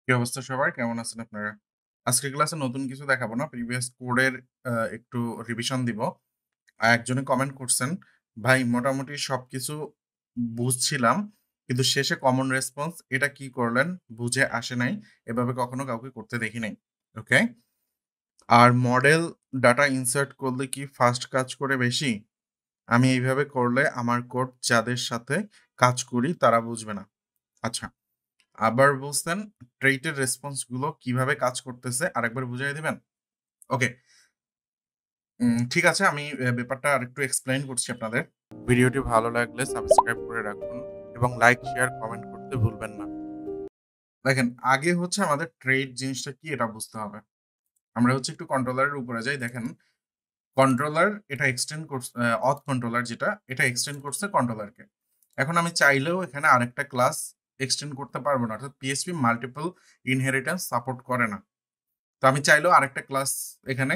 কি অবস্থা সবার? কেমন আছেন আপনারা? আজকের ক্লাসে নতুন কিছু দেখাবো না। প্রিভিয়াস কোডের একটু রিভিশন দিব। একজনে কমেন্ট করছেন, "ভাই মোটামুটি সবকিছু বুঝছিলাম। কিন্তু শেষে কমন রেসপন্স এটা কি করলেন? বুঝে আসে নাই। এভাবে কখনো কাউকে করতে দেখি নাই।" ওকে? আর মডেল ডাটা ইনসার্ট করলে কি ফাস্ট কাজ করে বেশি? আমি এইভাবে করলে আমার কোড যাদের সাথে কাজ করি তারা বুঝবে না। আচ্ছা। আবার বলছেন ট্রেইট এর রেসপন্স গুলো কিভাবে কাজ করতেছে আরেকবার বুঝাই দিবেন? ওকে। ঠিক আছে আমি ব্যাপারটা আরেকটু এক্সপ্লেইন করছি আপনাদের। ভিডিওটি ভালো লাগলে সাবস্ক্রাইব করে রাখুন এবং লাইক, শেয়ার, কমেন্ট করতে ভুলবেন না। দেখেন আগে হচ্ছে আমাদের ট্রেইট জিনিসটা কি এটা বুঝতে হবে। আমরা হচ্ছে একটু কন্ট্রোলারের উপরে যাই। দেখেন কন্ট্রোলার এটা এক্সটেন্ড করছে অথ কন্ট্রোলার যেটা এটা এক্সটেন্ড করছে কন্ট্রোলারকে। এখন আমি চাইলেও এখানে আরেকটা ক্লাস এক্সটেন্ড করতে পারব না। অর্থাৎ PHP মাল্টিপল ইনহেরিট্যান্স সাপোর্ট করে না। তো আমি চাইলেও আরেকটা ক্লাস এখানে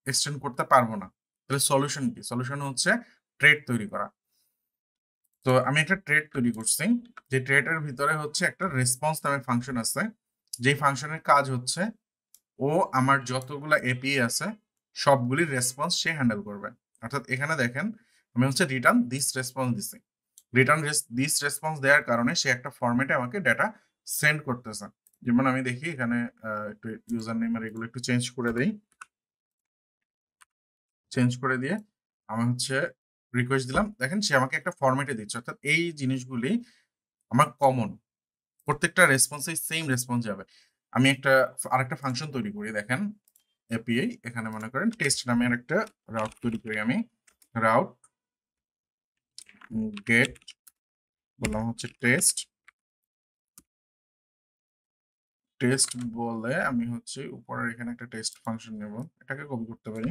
এক্সটেন্ড করতে পারবো না। তাহলে সলিউশন কি? সলিউশন হচ্ছে ট্রেড তৈরি করা। তো আমি একটা ট্রেড তৈরি করছি। যে ট্রেডের ভিতরে হচ্ছে একটা রেসপন্স নামে ফাংশন আছে। যেই ফাংশনের কাজ হচ্ছে ও আমার যতগুলা এপিআই আছে সবগুলির রেসপন্স সে হ্যান্ডেল করবে। অর্থাৎ এখানে দেখেন আমি হচ্ছে রিটার্ন দিস রেসপন্স দিছি। রিটার্ন দিস রেসপন্স দেওয়ার কারণে সে একটা ফরম্যাটে আমাকে ডেটা সেন্ড করতেছে। যেমন আমি দেখি এখানে একটু ইউজার নেম আর এগুলো একটু চেঞ্জ করে দেই। চেঞ্জ করে দিয়ে আমি হচ্ছে রিকোয়েস্ট দিলাম। দেখেন সে আমাকে একটা ফরম্যাটে দিচ্ছে। অর্থাৎ এই জিনিসগুলি আমার কমন। প্রত্যেকটা রেসপন্সেই সেম রেসপন্স যাবে। আমি আরেকটা ফাংশন তৈরি করি দেখেন এপিআই এখানে মনে করেন টেস্ট নামের একটা রাউট তৈরি করি আমি। রাউট গেট বললাম হচ্ছে টেস্ট। টেস্ট বলে আমি হচ্ছে উপরের এখানে একটা টেস্ট ফাংশন নেব। এটাকে কপি করতে পারি।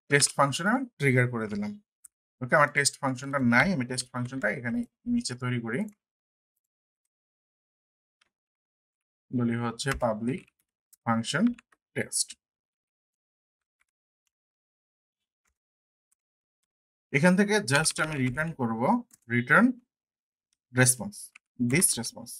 টেস্ট ফাংশনে আমি ট্রিগার করে দিলাম। ওকে আমার টেস্ট ফাংশনটা নাই। আমি টেস্ট ফাংশনটা এখানে নিচে তৈরি করি। বলি হচ্ছে পাবলিক ফাংশন টেস্ট। এখান থেকে জাস্ট আমি রিটার্ন করব রিটার্ন রেসপন্স দিস রেসপন্স।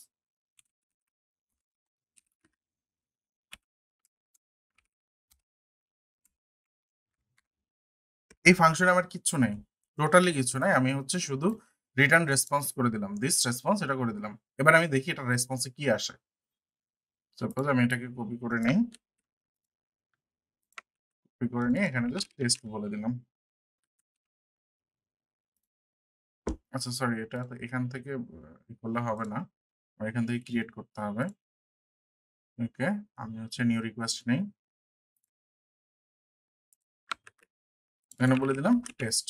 এই ফাংশনে আমার কিচ্ছু নেই, টোটালি কিছু নাই। আমি হচ্ছে শুধু রিটার্ন রেসপন্স করে দিলাম, দিস রেসপন্স এটা করে দিলাম। এবার আমি দেখি এটা রেসপন্সে কি আসে। সাপোজ আমি এটাকে কপি করে নিই, কপি করে নিয়ে এখানে জাস্ট টেস্ট বলে দিলাম। আচ্ছা সরি, এটা এখান থেকে করলে হবে না, এখান থেকে ক্রিয়েট করতে হবে। ওকে আমি হচ্ছে নিউ রিকোয়েস্ট নেই, এখানে বলে দিলাম টেস্ট।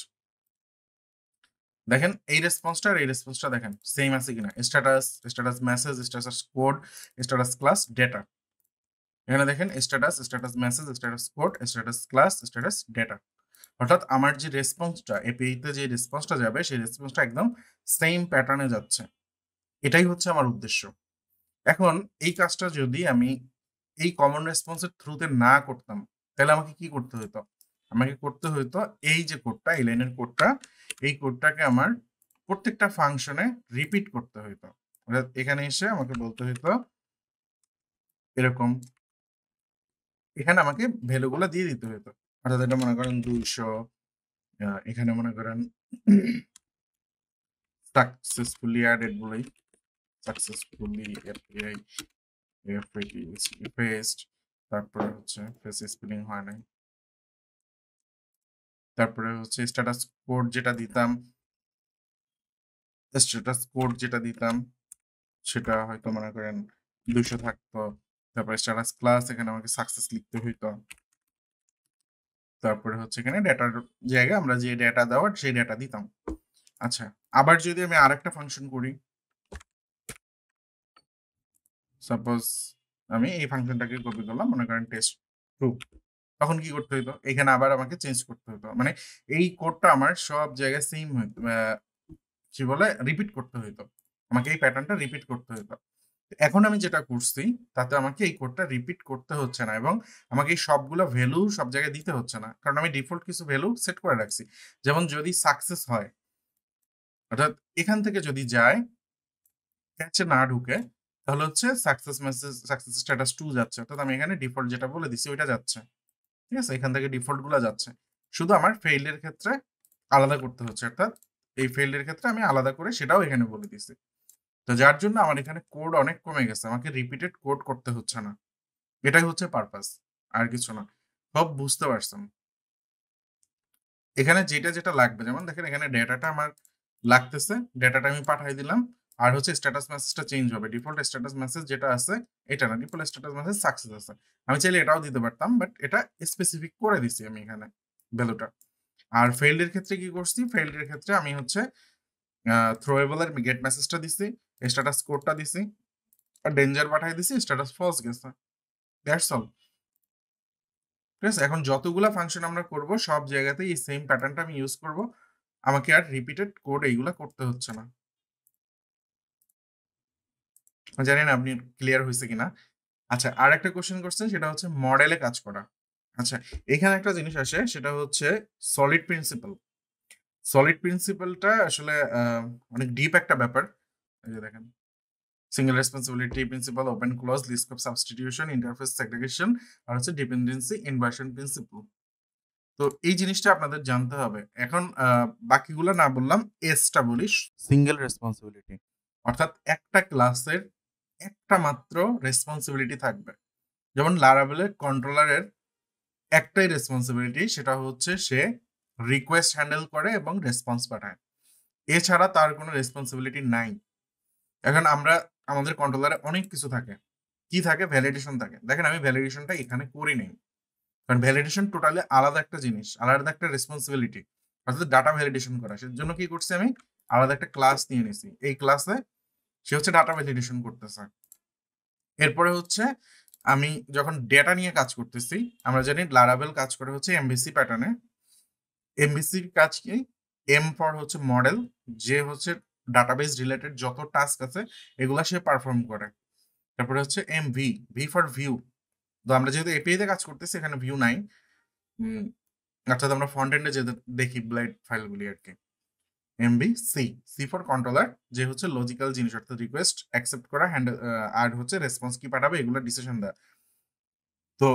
দেখেন এই রেসপন্সটা আর এই রেসপন্সটা দেখেন সেম আছে কিনা। Status, status message, status code, status class, data. এখানে দেখেন status, status message, status code, status class, status data. অর্থাৎ আমার যে রেসপন্সটা এপিআই তে যে রেসপন্সটা যাবে সেই রেসপন্সটা একদম সেম প্যাটার্নে যাচ্ছে। এটাই হচ্ছে আমার উদ্দেশ্য। এখন এই কাজটা যদি আমি এই কমন রেসপন্সের থ্রুতে না করতাম তাহলে আমাকে কি করতে হতো? আমাকে করতে হতো এই যে কোডটা, এই লাইনের কোডটা, এই কোডটাকে আমার প্রত্যেকটা ফাংশনে রিপিট করতে হতো। অর্থাৎ এখানে এসে আমাকে বলতে হতো এরকম, এখানে আমাকে ভ্যালুগুলো দিয়ে দিতে হতো। অর্থাৎ এটা মনে করেন 200, এখানে মনে করেন সাকসেসফুলি অ্যাডেড বলেই, সাকসেসফুলি এপিআই পেস্ট, তারপরে হচ্ছে ফেস স্পেলিং হয় নাই, তারপরে হচ্ছে স্ট্যাটাস কোড যেটা দিতাম, স্ট্যাটাস কোড যেটা দিতাম সেটা হয়তো মনে করেন 200 থাকতো। তারপরে স্ট্যাটাস ক্লাস এখানে আমাকে সাকসেস লিখতে হইতো। তারপরে হচ্ছে এখানে ডেটার জায়গায় আমরা যে ডেটা দেওয়ার সেই ডেটা দিতাম। আচ্ছা আবার যদি আমি আরেকটা ফাংশন করি, সাপোজ আমি এই ফাংশনটাকে কপি করলাম মনে করেন টেস্ট 2, তখন কি করতে হইতো? এখানে আবার আমাকে চেঞ্জ করতে হতো। মানে এই কোডটা আমার সব জায়গায় সেম হইতো, কি বলে রিপিট করতে হইতো। আমাকে এই প্যাটার্নটা রিপিট করতে হইতো। এখন আমি যেটা করছি তাতে আমাকে এই কোডটা রিপিট করতে হচ্ছে না এবং আমাকে এই সবগুলো ভ্যালু সব জায়গায় দিতে হচ্ছে না, কারণ আমি ডিফল্ট কিছু ভ্যালু সেট করে রাখছি। যেমন যদি সাকসেস হয়, অর্থাৎ এখান থেকে যদি যায় ক্যাচে না ঢুকে তাহলে হচ্ছে সাকসেস মেসেজ সাকসেস স্ট্যাটাস 2 যাচ্ছে, অর্থাৎ আমি এখানে ডিফল্ট যেটা বলে দিছি ওইটা যাচ্ছে। ঠিক আছে, এখান থেকে ডিফল্ট গুলা যাচ্ছে। শুধু আমার ফেইল্ড এর ক্ষেত্রে আলাদা করতে হচ্ছে, অর্থাৎ এই ফেইল্ড এর ক্ষেত্রে আমি আলাদা করে সেটাও এখানে বলে দিছি। তো যার জন্য আমার এখানে কোড অনেক কমে গেছে, আমাকে রিপিটেড কোড করতে হচ্ছে না। এটাই হচ্ছে পারপাস, আর কিছু না। সব বুঝতে পারছেন? এখানে যেটা যেটা লাগবে, যেমন দেখেন এখানে ডেটাটা আমার লাগতেছে, ডেটাটা আমি পাঠিয়ে দিলাম। আর হচ্ছে স্ট্যাটাস মেসেজটা চেঞ্জ হবে, ডিফল্ট স্ট্যাটাস মেসেজ যেটা আছে এটা না, ডিফল্ট স্ট্যাটাস মেসেজ সাকসেস আছে। আমি চাইলে এটাও দিতে পারতাম, বাট এটা স্পেসিফিক করে দিছি আমি এখানে ভ্যালুটা। আর ফেইল্ড এর ক্ষেত্রে কি করছি, ফেইল্ড এর ক্ষেত্রে আমি হচ্ছে থ্রোয়েবল এর গেট মেসেজটা দিছি, স্ট্যাটাস কোডটা দিছি, আর ডেঞ্জার পাঠিয়ে দিছি, স্ট্যাটাস ফলস গেছে। That's all. ঠিক আছে, এখন যতগুলা ফাংশন আমরা করব সব জায়গাতেই এই সেম প্যাটার্নটা আমি ইউজ করব, আমাকে আর রিপিটেড কোড এইগুলা করতে হচ্ছে না। জানি না আপনি ক্লিয়ার হয়েছে কিনা। আচ্ছা, আর একটা কোশ্চেন করছেন, সেটা হচ্ছে মডেলে কাজ করা। আচ্ছা, এখানে একটা জিনিস আসে, সেটা হচ্ছে সলিড প্রিন্সিপাল। সলিড প্রিন্সিপালটা আসলে অনেক ডিপ একটা ব্যাপার। এই যে দেখেন, single responsibility principle, open close, list of substitution, interface segregation, আর হচ্ছে ডিপেন্ডেন্সি ইনভার্সন প্রিন্সিপাল। তো এই জিনিসটা আপনাদের জানতে হবে। এখন বাকিগুলো না বললাম, এসটা বলি, সিঙ্গেল রেসপন্সিবিলিটি। অর্থাৎ একটা ক্লাসের একটা মাত্র রেসপন্সিবিলিটি থাকবে। যেমন লারাভেলের কন্ট্রোলারের একটাই রেসপন্সিবিলিটি, সেটা হচ্ছে সে রিকোয়েস্ট হ্যান্ডেল করে এবং রেসপন্স পাঠায়। এছাড়া তার কোনো রেসপন্সিবিলিটি নাই। এখন আমরা আমাদের কন্ট্রোলারে অনেক কিছু থাকে। কি থাকে? ভ্যালিডেশন থাকে। দেখেন আমি ভ্যালিডেশনটা এখানে করি নাই, কারণ ভ্যালিডেশন টোটালি আলাদা একটা জিনিস, আলাদা একটা রেসপন্সিবিলিটি। অর্থাৎ ডাটা ভ্যালিডেশন করা, সেজন্য কি করছি আমি, আলাদা একটা ক্লাস নিয়ে নিছি। এই ক্লাসে সে হচ্ছে ডাটা ভ্যালিডেশন করতেছে। এরপরে হচ্ছে আমি যখন ডেটা নিয়ে কাজ করতেছি, আমরা জানি লারাভেল কাজ করে হচ্ছে এমভিসি প্যাটার্নে। এমভিসির কাজ কি? এম ফর হচ্ছে মডেল, যে হচ্ছে ডাটাবেস রিলেটেড যত টাস্ক আছে এগুলা সে পারফর্ম করে। তারপরে হচ্ছে M V, V for view. তো আমরা যেহেতু এপিআই তে কাজ করতেছি, এখানে ভিউ নাই। অর্থাৎ আমরা ফ্রন্ট এন্ডে যে দেখি ব্লাইড ফাইলগুলি আর কি। M V C, C for controller, যে হচ্ছে লজিক্যাল জিনিস, অর্থাৎ রিকোয়েস্ট অ্যাকসেপ্ট করা, হ্যান্ডেল, আর হচ্ছে রেসপন্স কি পাঠাবে এগুলো ডিসিশন দেয়। তো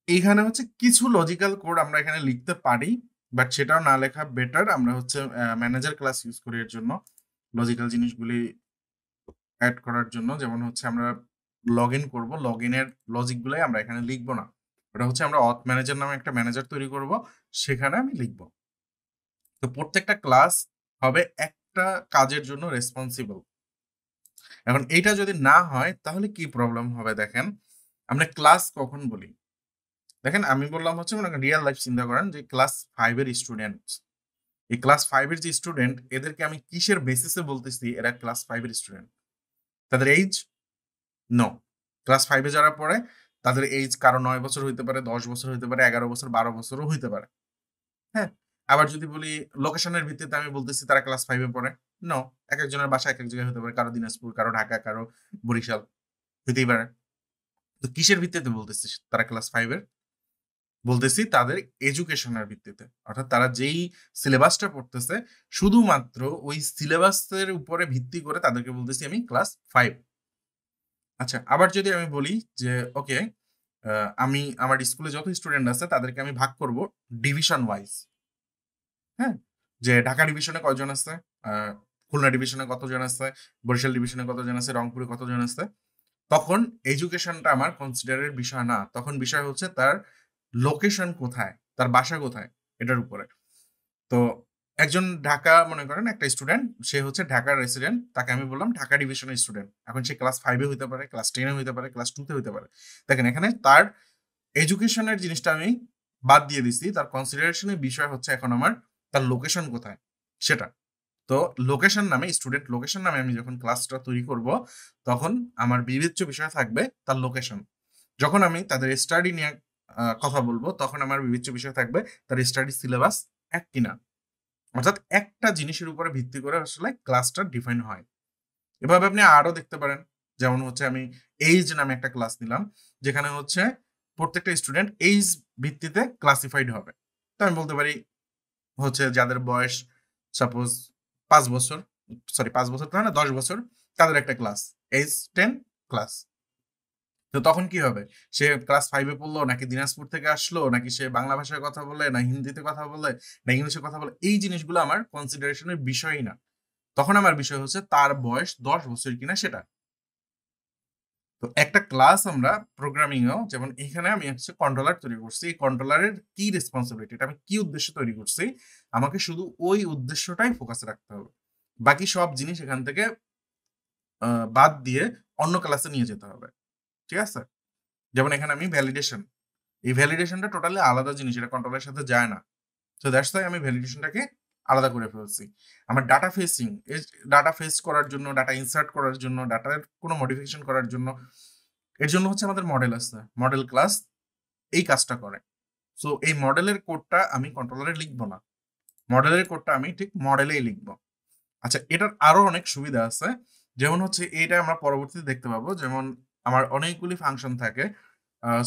এইখানে হচ্ছে কিছু লজিক্যাল কোড আমরা এখানে লিখতে পারি, বাট সেটাও না লেখা বেটার। আমরা হচ্ছে ম্যানেজার ক্লাস ইউজ করি এর জন্য, লজিক্যাল জিনিসগুলি অ্যাড করার জন্য। যেমন হচ্ছে আমরা লগ ইন করবো, লগ ইনের লজিক গুলাই আমরা এখানে লিখবো না, ওটা হচ্ছে আমরা অথ ম্যানেজার নামে একটা ম্যানেজার তৈরি করব, সেখানে আমি লিখবো। তো প্রত্যেকটা ক্লাস হবে একটা কাজের জন্য রেসপন্সিবল। এখন এইটা যদি না হয় তাহলে কি প্রবলেম হবে দেখেন। আমরা ক্লাস কখন বলি? দেখেন আমি বললাম হচ্ছে মনে করেন রিয়েল লাইফ চিন্তা করেন, যে ক্লাস 5 এর স্টুডেন্ট, এই ক্লাস 5 এর যে স্টুডেন্ট, এদেরকে আমি কিসের বেসিসে বলতেছি এরা ক্লাস 5 এর স্টুডেন্ট? তাদের এইজ? নো। ক্লাস 5 এ যারা পড়ে তাদের এইজ কারো 9 বছর হইতে পারে, 10 বছর হইতে পারে, 11 বছর, 12 বছরও হইতে পারে। হ্যাঁ? আবার যদি বলি লোকেশনের ভিত্তিতে আমি বলতেছি তারা ক্লাস 5 এ পড়ে। নো। একেকজনের বাসা একেক জায়গায় হতে পারে। কারো দিনাজপুর, কারো ঢাকা, কারো বরিশাল, হইতেই পারে। তো কিসের ভিত্তিতে বলতেছিস তারা ক্লাস 5 এর? বলতেছি তাদের এডুকেশনের ভিত্তিতে। অর্থাৎ তারা যেই সিলেবাসটা পড়তেছে শুধুমাত্র ওই সিলেবাসের উপরে ভিত্তি করে তাদেরকে বলতেছি আমি ক্লাস 5। আচ্ছা, আবার যদি আমি বলি যে ওকে, আমি আমার স্কুলে যত স্টুডেন্ট আছে তাদেরকে আমি ভাগ করব ডিভিশন ওয়াইজ। হ্যাঁ? যে ঢাকা ডিভিশনে কয়জন আছে, খুলনা ডিভিশনে কতজন আছে, বরিশাল ডিভিশনে কতজন আছে, রংপুরে কতজন আছে। তখন এডুকেশনটা আমার কনসিডারের বিষয় না, তখন বিষয় হচ্ছে তার লোকেশন কোথায়, তার বাসা কোথায়, এটার উপরে। তো একজন ঢাকা, মনে করেন একটা স্টুডেন্ট, সে হচ্ছে ঢাকার রেসিডেন্ট, তাকে আমি বললাম ঢাকা ডিভিশনের স্টুডেন্ট। এখন সে ক্লাস 5 এ হইতে পারে, ক্লাস 10 এ হইতে পারে, ক্লাস 2 তে হইতে পারে। দেখেন এখানে তার এডুকেশনের জিনিসটা আমি বাদ দিয়ে দিছি, তার কনসিডারেশনের বিষয় হচ্ছে এখন আমার তার লোকেশন কোথায় সেটা। তো লোকেশন নামে, স্টুডেন্ট লোকেশন নামে আমি যখন ক্লাসটা তৈরি করব, তখন আমার বিবেচ্য বিষয় থাকবে তার লোকেশন। যখন আমি তাদের স্টাডি নিয়ে কথা বলবো, তখন আমার বিবেচ্য বিষয় থাকবে তার স্টাডি সিলেবাস এক কিনা। অর্থাৎ একটা জিনিসের উপরে ভিত্তি করে আসলে ক্লাসটা ডিফাইন হয়। এভাবে আপনি আরো দেখতে পারেন। যেমন হচ্ছে আমি এইজ নামে একটা ক্লাস নিলাম, যেখানে হচ্ছে প্রত্যেকটা স্টুডেন্ট এইজ ভিত্তিতে ক্লাসিফাইড হবে। তো আমি বলতে পারি হচ্ছে যাদের বয়স সাপোজ 5 বছর, সরি 5 বছর তো না, 10 বছর, তাদের একটা ক্লাস H10 ক্লাস। তো তখন কি হবে? সে ক্লাস 5 এ পড়লো নাকি দিনাজপুর থেকে আসলো নাকি সে বাংলা ভাষায় কথা বলে না হিন্দিতে কথা বলে না ইংলিশে কথা বলে, এই জিনিসগুলো আমার কনসিডারেশনের বিষয়ই না। তখন আমার বিষয় হচ্ছে তার বয়স 10 বছর কিনা সেটা। তো একটা ক্লাস আমরা প্রোগ্রামিং এও যেমন এখানে আমি হচ্ছে কন্ট্রোলার তৈরি করছি। এই কন্ট্রোলারের কি রেসপন্সিবিলিটি, এটা আমি কি উদ্দেশ্যে তৈরি করছি, আমাকে শুধু ওই উদ্দেশ্যটাই ফোকাস রাখতে হবে। বাকি সব জিনিস এখান থেকে বাদ দিয়ে অন্য ক্লাসে নিয়ে যেতে হবে। ঠিক আছে? যেমন এখানে আমি ভ্যালিডেশন, এই ভ্যালিডেশনটা টোটালি আলাদা জিনিস, এটা কন্ট্রোলের সাথে যায় না। সো দ্যাটস ওয়াই আমি ভ্যালিডেশনটাকে আলাদা করে ফেলছি। আমার ডাটা ফেসিং, এই ডাটা ফেস করার জন্য, ডাটা ইনসার্ট করার জন্য, ডাটার কোনো মডিফিকেশন করার জন্য, এর জন্য হচ্ছে আমাদের মডেল আছে, মডেল ক্লাস এই কাজটা করে। সো এই মডেলের কোডটা আমি কন্ট্রোলারে লিখবো না, মডেলের কোডটা আমি ঠিক মডেলেই লিখবো। আচ্ছা, এটার আরো অনেক সুবিধা আছে, যেমন হচ্ছে এইটা আমরা পরবর্তীতে দেখতে পাবো। যেমন আমার অনেকগুলি ফাংশন থাকে,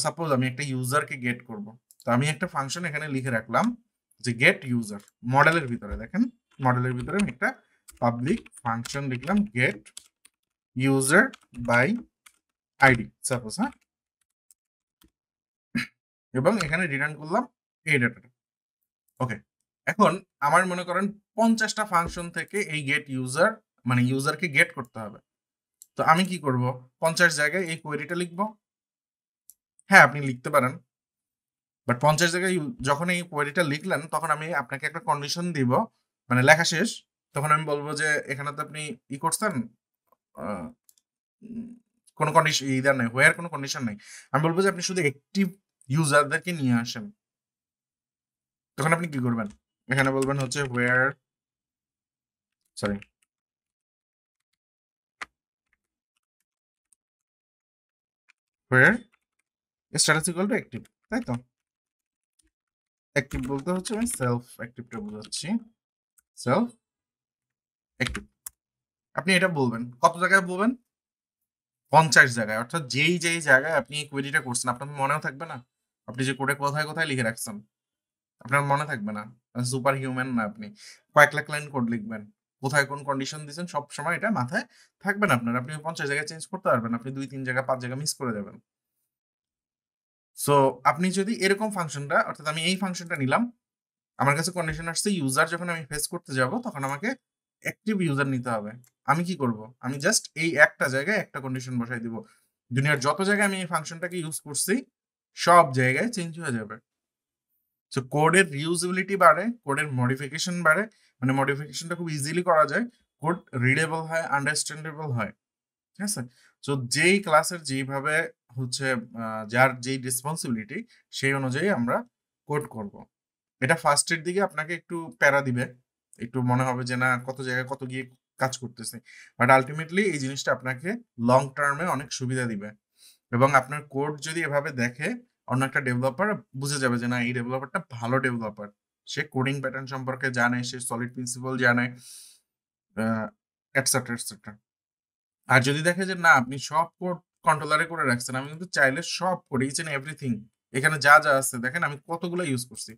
সাপোজ আমি একটা ইউজারকে গেট করব, তো আমি একটা ফাংশন এখানে লিখে রাখলাম যে গেট ইউজার। মডেলের ভিতরে দেখেন, মডেলের ভিতরে আমি একটা পাবলিক ফাংশন লিখলাম get user by ID suppose, হ্যাঁ, এবং এখানে রিটার্ন করলাম এই ডাটাটা। ওকে, এখন আমার মনে করেন 50টা ফাংশন থেকে এই গেট ইউজার মানে ইউজারকে গেট করতে হবে। তো আমি কি করব, 50 জায়গায় এই কোয়েরিটা লিখবো। হ্যাঁ, আপনি লিখতে পারেন, বাট 50 জায়গায় যখন এই কোয়েরিটা লিখলেন তখন আমি আপনাকে একটা কন্ডিশন দিব, মানে লেখা শেষ তখন আমি বলবো যে এখানে তো আপনি ই করছেন, আহ, কোনো কন্ডিশন ইদার নেই, হোয়ার কোনো কন্ডিশন নেই। আমি বলবো যে আপনি শুধু অ্যাক্টিভ ইউজারদেরকে নিয়ে আসেন। তখন আপনি কি করবেন, এখানে বলবেন হচ্ছে where, sorry, where status equal to active, তাই তো? অ্যাক্টিভ বলতে হচ্ছে আমি সেলফ অ্যাক্টিভটা বোঝাচ্ছি, সেলফ অ্যাক্টিভ। আপনি এটা বলবেন কত জায়গায় বলবেন, 50 জায়গায়। অর্থাৎ যেই যেই জায়গায় আপনি এই কোয়েরিটা করছেন আপনার মনেও থাকবে না, আপনি যে কোডে কোথায় কোথায় লিখে রাখছেন আপনার মনে থাকবে না। সুপার হিউম্যান না আপনি, কয়েক লাখ লাইন কোড লিখবেন, কোথায় কোন কন্ডিশন দিচ্ছেন সব সময় এটা মাথায় থাকবে না আপনার। আপনি 50 জায়গায় চেঞ্জ করতে পারবেন, আপনি 2-3 জায়গা 5 জায়গা মিস করে যাবেন। সো আপনি যদি এরকম ফাংশনটা, অর্থাৎ আমি এই ফাংশনটা নিলাম, আমার কাছে কন্ডিশন আসছে ইউজার যখন আমি ফেস করতে যাব তখন আমাকে অ্যাক্টিভ ইউজার নিতে হবে। আমি কি করব, আমি জাস্ট এই একটা জায়গায় একটা কন্ডিশন বসাই দিব। দুনিয়ার যত জায়গায় আমি এই ফাংশনটাকে ইউজ করছি সব জায়গায় চেঞ্জ হয়ে যাবে। সো কোডের রিউজেবিলিটি বাড়ে, কোডের মডিফিকেশন বাড়ে, মানে মডিফিকেশনটা খুব ইজিলি করা যায়, কোড রিডেবল হয়, আন্ডারস্ট্যান্ডেবল হয়। ঠিক আছে? সো যেই ক্লাসের যেইভাবে হচ্ছে যার যেই রেসপন্সিবিলিটি সেই অনুযায়ী আমরা কোড করব। এটা ফার্স্টের দিকে আপনাকে একটু প্যারা দিবে, একটু মনে হবে যে না কত জায়গায় কত গিয়ে কাজ করতেছে, বাট আলটিমেটলি এই জিনিসটা আপনাকে লং টার্মে অনেক সুবিধা দিবে। এবং আপনার কোড যদি এভাবে দেখে অন্য একটা ডেভেলপার বুঝে যাবে যে না এই ডেভেলপারটা ভালো ডেভেলপার, সে কোডিং প্যাটার্ন সম্পর্কে জানে, সে সলিড প্রিন্সিপাল জানে, এটসেট্রা এটসেট্রা। আর যদি দেখে যে না আপনি সব কোড কন্ট্রোলারে করে রাখছেন, আমি কিন্তু চাইলে সব কোড ইচ এন্ড এভরিথিং এখানে যা যা আছে দেখেন আমি কতগুলো ইউজ করছি,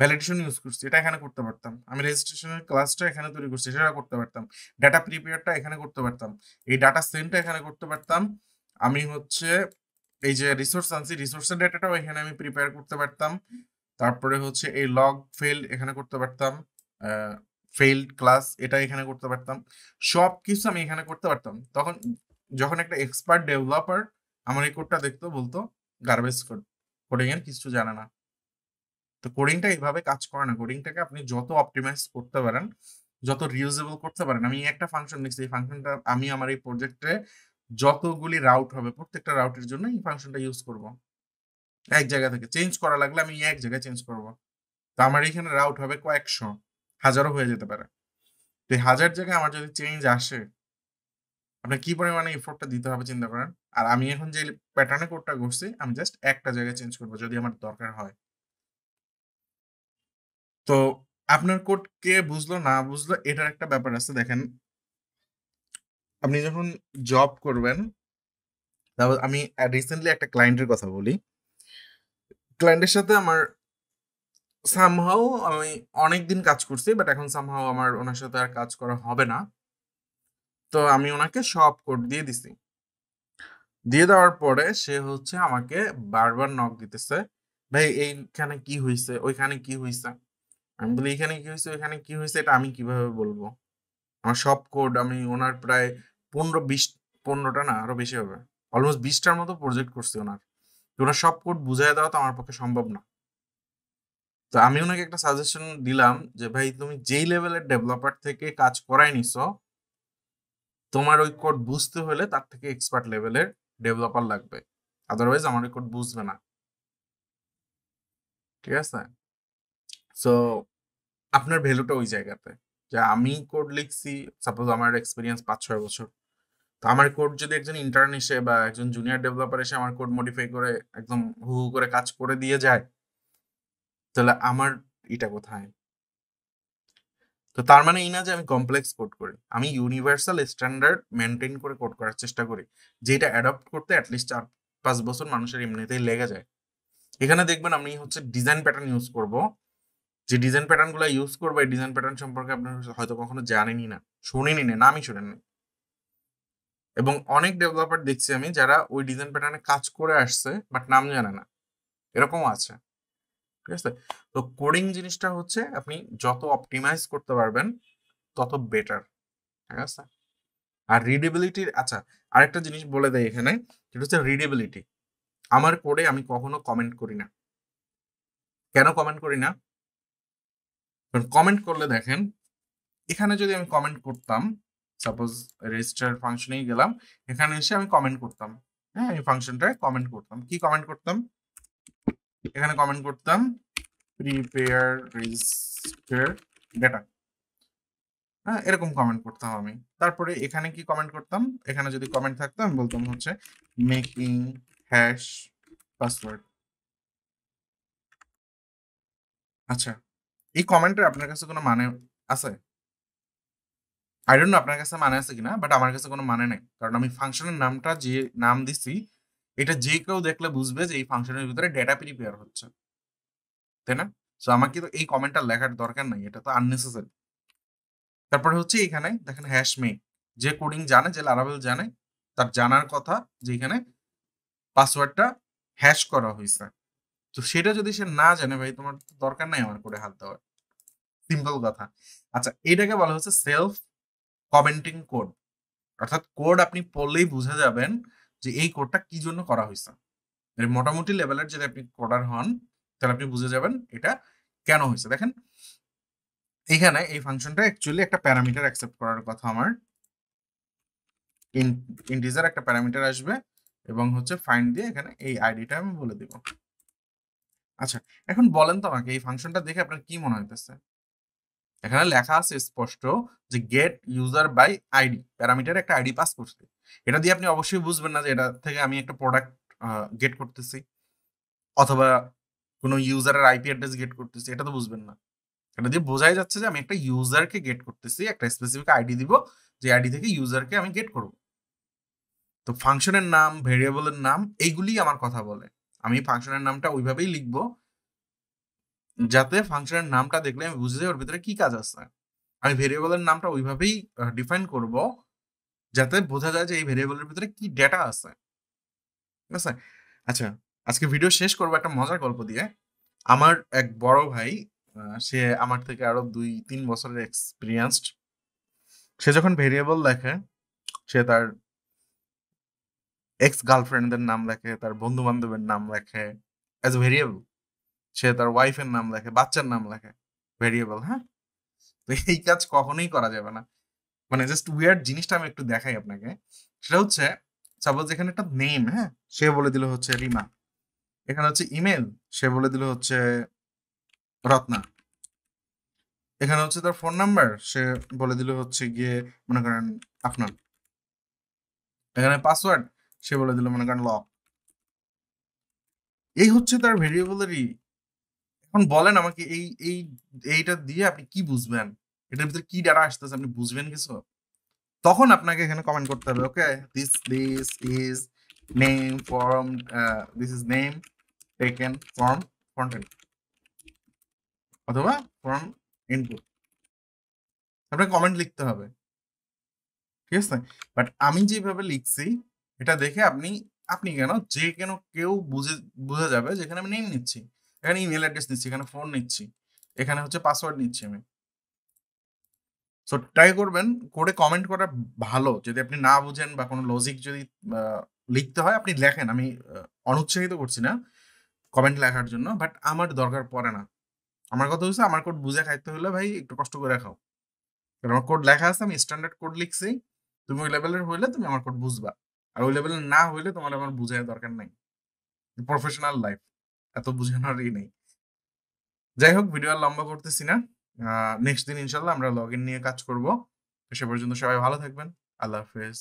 ভ্যালিডেশন ইউজ করছি, এটা এখানে করতে পারতাম, আমি রেজিস্ট্রেশনের ক্লাসটা এখানে তৈরি করছি সেটা করতে পারতাম, ডাটা প্রিপেয়ারটা এখানে করতে পারতাম, এই ডাটা সেন্টটা এখানে করতে পারতাম, আমি হচ্ছে এই যে রিসোর্স আনছি রিসোর্সের ডাটাটাও এখানে আমি প্রিপেয়ার করতে পারতাম, তারপরে হচ্ছে এই লগ ফেল এখানে করতে পারতাম, ফেইল্ড ক্লাস এটা এখানে করতে পারতাম, সবকিছু আমি এখানে করতে পারতাম। তখন যখন একটা এক্সপার্ট ডেভেলপার আমার এই কোডটা দেখতো বলতো গার্বেজ কোড, কোডিং এর কিছু জানে না। তো কোডিংটা এইভাবে কাজ করে না, কোডিংটাকে আপনি যত অপটিমাইজ করতে পারেন, যত রিউজেবল করতে পারেন। আমি একটা ফাংশন লিখছি, এই ফাংশনটা আমি আমার এই প্রজেক্টে যতগুলি রাউট হবে প্রত্যেকটা রাউটের জন্য এই ফাংশনটা ইউজ করব। এক জায়গা থেকে চেঞ্জ করা লাগলে আমি এক জায়গায় চেঞ্জ করব। তো আমার এখানে রাউট হবে কয়েকশো, হাজারও হয়ে যেতে পারে। তো এই 1000 জায়গায় আমার যদি চেঞ্জ আসে আপনার কি পরিমাণে এফোর্টটা দিতে হবে চিন্তা করেন। আর আমি এখন যে প্যাটার্নে কোডটা করছি আমি জাস্ট একটা জায়গায় চেঞ্জ করব যদি আমার দরকার হয়। তো আপনার কোড কে বুঝলো না বুঝলো এটার একটা ব্যাপার আছে। দেখেন, আপনি যখন জব করবেন, তারপর আমি রিসেন্টলি একটা ক্লায়েন্টের কথা বলি। ক্লায়েন্টের সাথে আমার সামহাউ আমি অনেকদিন কাজ করছি, বাট এখন সামহাউ আমার ওনার সাথে আর কাজ করা হবে না। তো আমি ওনাকে সব কোড দিয়ে দিছি। দিয়ে দেওয়ার পরে সে হচ্ছে আমাকে বারবার নক দিতেছে, ভাই এইখানে কি হইছে, ওইখানে কি হইছে। আমি বলি এখানে কি হইছে, ওইখানে কি হইছে, এটা আমি কিভাবে বলবো? আমার সব কোড আমি ওনার প্রায় 15-20, 15টা না আরো বেশি হবে, অলমোস্ট 20টার মতো প্রজেক্ট করছি ওনার। তো ওনার সব কোড বুঝাই দেওয়া তো আমার পক্ষে সম্ভব না। তো আমি ওনাকে একটা সাজেশন দিলাম যে ভাই তুমি যেই লেভেলের ডেভেলপার থেকে কাজ করাই নিছো, তোমার ওই কোড বুঝতে হলে তার থেকে এক্সপার্ট লেভেলের ডেভেলপার লাগবে, আদারওয়াইজ আমার ওই কোড বুঝবে না। ঠিক আছে? সো আপনার ভ্যালুটা ওই জায়গাতে, যে আমি কোড লিখছি, সাপোজ আমার এক্সপিরিয়েন্স 5-6 বছর, তো আমার কোড যদি একজন ইন্টার্ন এসে বা একজন জুনিয়র ডেভেলপার এসে আমার কোড মডিফাই করে একদম হু হু করে কাজ করে দিয়ে যায়, তাহলে আমার এটা কোথায়? তো তার মানে এই না যে আমি কমপ্লেক্স কোড করি, আমি ইউনিভার্সাল স্ট্যান্ডার্ড মেনটেন করে কোড করার চেষ্টা করি, যেটা অ্যাডপ্ট করতে অ্যাটলিস্ট 4-5 বছর মানুষের এমনিতেই লেগে যায়। এখানে দেখবেন আমি হচ্ছে ডিজাইন প্যাটার্ন ইউজ করব, যে ডিজাইন প্যাটার্ন গুলো ইউজ করবো, এই ডিজাইন প্যাটার্ন সম্পর্কে আপনার হয়তো কখনো জানেনই না, শুনেনি না, নামই শুনেননি। এবং অনেক ডেভেলপার দেখছি আমি যারা ওই ডিজাইন প্যাটার্নে কাজ করে আসছে বাট নাম জানে না, এরকমও আছে। ঠিক আছে? তো কোডিং জিনিসটা হচ্ছে আপনি যত অপটিমাইজ করতে পারবেন তত বেটার। ঠিক আছে? আর রিডেবিলিটির, আচ্ছা আরেকটা জিনিস বলে দেয় এখানে, সেটা হচ্ছে রিডেবিলিটি। আমার কোডে আমি কখনো কমেন্ট করি না। কেন কমেন্ট করি না? কারণ কমেন্ট করলে দেখেন, এখানে যদি আমি কমেন্ট করতাম, সাপোজ রেজিস্টার ফাংশনেই গেলাম, এখানে এসে আমি কমেন্ট করতাম, হ্যাঁ এই ফাংশনটায় কমেন্ট করতাম, কি কমেন্ট করতাম, এখানে কমেন্ট করতাম প্রিপেয়ার রেজিস্টার ডেটা, হ্যাঁ এরকম কমেন্ট করতাম আমি। তারপরে এখানে কি কমেন্ট করতাম, এখানে যদি কমেন্ট থাকতো আমি বলতাম হচ্ছে মেকিং হ্যাশ পাসওয়ার্ড। আচ্ছা, এই কমেন্টের আপনার কাছে কোনো মানে আছে? আই ডোন্ট নো আপনার কাছে মানে আছে কিনা, বাট আমার কাছে কোনো মানে নাই, কারণ আমি ফাংশনের নামটা যে নাম দিছি, এটা যে কেউ দেখলে বুঝবে যে এই ফাংশনের ভিতরে ডেটা প্রিপেয়ার হচ্ছে, তাই না? সো আমাকে তো এই কমেন্টটা লেখার দরকার নাই, এটা তো আননেসেসারি। তারপরে হচ্ছে এখানে দেখেন হ্যাশ মেক, যে কোডিং জানে, যে লারাভেল জানে, তার জানার কথা যে এখানে পাসওয়ার্ডটা হ্যাশ করা হয়েছে। তো সেটা যদি সে না জানে, ভাই তোমার তো দরকার নাই আমার কোডে হাত দেওয়ার। সিম্পল কথা। আচ্ছা, এটাকে বলা হচ্ছে সেলফ কমেন্টিং কোড। অর্থাৎ কোড আপনি পড়লেই বুঝে যাবেন যে এই কোডটা কি জন্য করা হয়েছে। এর মোটামুটি লেভেলের যদি আপনি কোডার হন, তাহলে আপনি বুঝে যাবেন এটা কেন হয়েছে। দেখেন এখানে এই ফাংশনটা অ্যাকচুয়ালি একটা প্যারামিটার অ্যাকসেপ্ট করার কথা আমার, ইন্টিজার একটা প্যারামিটার আসবে এবং হচ্ছে ফাইন্ড দিয়ে এখানে এই আইডিটা আমি বলে দিব। আচ্ছা, এখন বলেন তো আমাকে এই ফাংশনটা দেখে আপনার কি মনে হইতেছে? এখানে লেখা আছে স্পষ্ট যে get user by ID, parameter একটা আইডি পাস করছে। এটা দিয়ে আপনি অবশ্যই বুঝবেন না যে এটা থেকে আমি একটা প্রোডাক্ট গেট করতেছি, অথবা কোনো ইউজারের আইপি অ্যাড্রেস গেট করতেছি, এটা তো বুঝবেন না। এটা দিয়ে বোঝাই যাচ্ছে যে আমি একটা ইউজারকে গেট করতেছি, একটা স্পেসিফিক আইডি দিব, যে আইডি থেকে ইউজারকে আমি গেট করব। তো ফাংশনের নাম, ভেরিয়েবলের নাম, এইগুলি আমার কথা বলে। আমি ফাংশনের নামটা ওইভাবেই লিখবো যাতে ফাংশনের নামটা দেখলে আমি বুঝে যাই ওর ভিতরে কি কাজ আছে। আমি ভেরিয়েবলের নামটা ওইভাবেই ডিফাইন করব যাতে বোঝা যায় যে এই ভেরিয়েবলের ভিতরে কি ডেটা আছে। ঠিক আছে? আচ্ছা, আজকে ভিডিও শেষ করবো একটা মজার গল্প দিয়ে। আমার এক বড় ভাই, সে আমার থেকে আরো 2-3 বছরের এক্সপিরিয়েন্সড। সে যখন ভেরিয়েবল লেখে, সে তার এক্স গার্লফ্রেন্ডদের নাম লেখে, তার বন্ধু বান্ধবের নাম লেখে অ্যাজ এ ভেরিয়েবল। সে তার ওয়াইফের নাম লেখে, বাচ্চার নাম লেখে, ভেরিয়েবল। হ্যাঁ, তো এই কাজ কখনোই করা যাবে না। মানে জাস্ট উইয়ার্ড জিনিসটা আমি একটু দেখাই আপনাকে। সেটা হচ্ছে, সাপোজ এখানে একটা নেম, হ্যাঁ, সে বলে দিল হচ্ছে রিমা। এখানে হচ্ছে ইমেল, সে বলে দিল হচ্ছে রত্না। এখানে হচ্ছে তার ফোন নাম্বার, সে বলে দিল হচ্ছে গিয়ে মনে করেন আপনার। এখানে পাসওয়ার্ড, সে বলে দিল মনে করেন লক। এই হচ্ছে তার ভেরিয়েবলেরই। এখন বলেন আমাকে এইটা দিয়ে আপনি কি বুঝবেন, এটার ভিতরে কি ডাটা আসতেছে আপনি বুঝবেন কিছু? তখন আপনাকে এখানে কমেন্ট করতে হবে, okay this is name from, this is name taken from frontend অথবা ফ্রম ইনপুট। আপনাকে কমেন্ট লিখতে হবে। ঠিক আছে? বাট আমি যেভাবে লিখছি এটা দেখে আপনি কেন কেউ বুঝে যাবে যে এখানে আমি নেম নিচ্ছি। এখানে ইমেইল অ্যাড্রেস নিচ্ছি, এখানে ফোন নিচ্ছি, এখানে হচ্ছে পাসওয়ার্ড নিচ্ছি আমি। সো ট্রাই করবেন কোডে কমেন্ট করা ভালো। যদি আপনি না বুঝেন বা কোনো লজিক যদি আ লিখতে হয় আপনি লেখেন। আমি অনুৎসাহিত করছি না কমেন্ট লেখার জন্য। বাট আমার দরকার পড়ে না। আমার কথা হইছে আমার কোড বুঝে খাইতে হলে ভাই একটু কষ্ট করে খাও। কারণ আমার কোড লেখা আছে, আমি স্ট্যান্ডার্ড কোড লিখছি। তুমি ওই লেভেলের হইলে তুমি আমার কোড বুঝবা। আর ওই লেভেলের না হইলে তোমার আমার বুঝাইয়া দরকার নাই। Professional life. এত বুঝানোরই নেই। যাই হোক ভিডিও আর লম্বা করতেছি না। নেক্সট দিন ইনশাআল্লাহ আমরা লগইন নিয়ে কাজ করব। সে পর্যন্ত সবাই ভালো থাকবেন। আল্লাহ হাফেজ।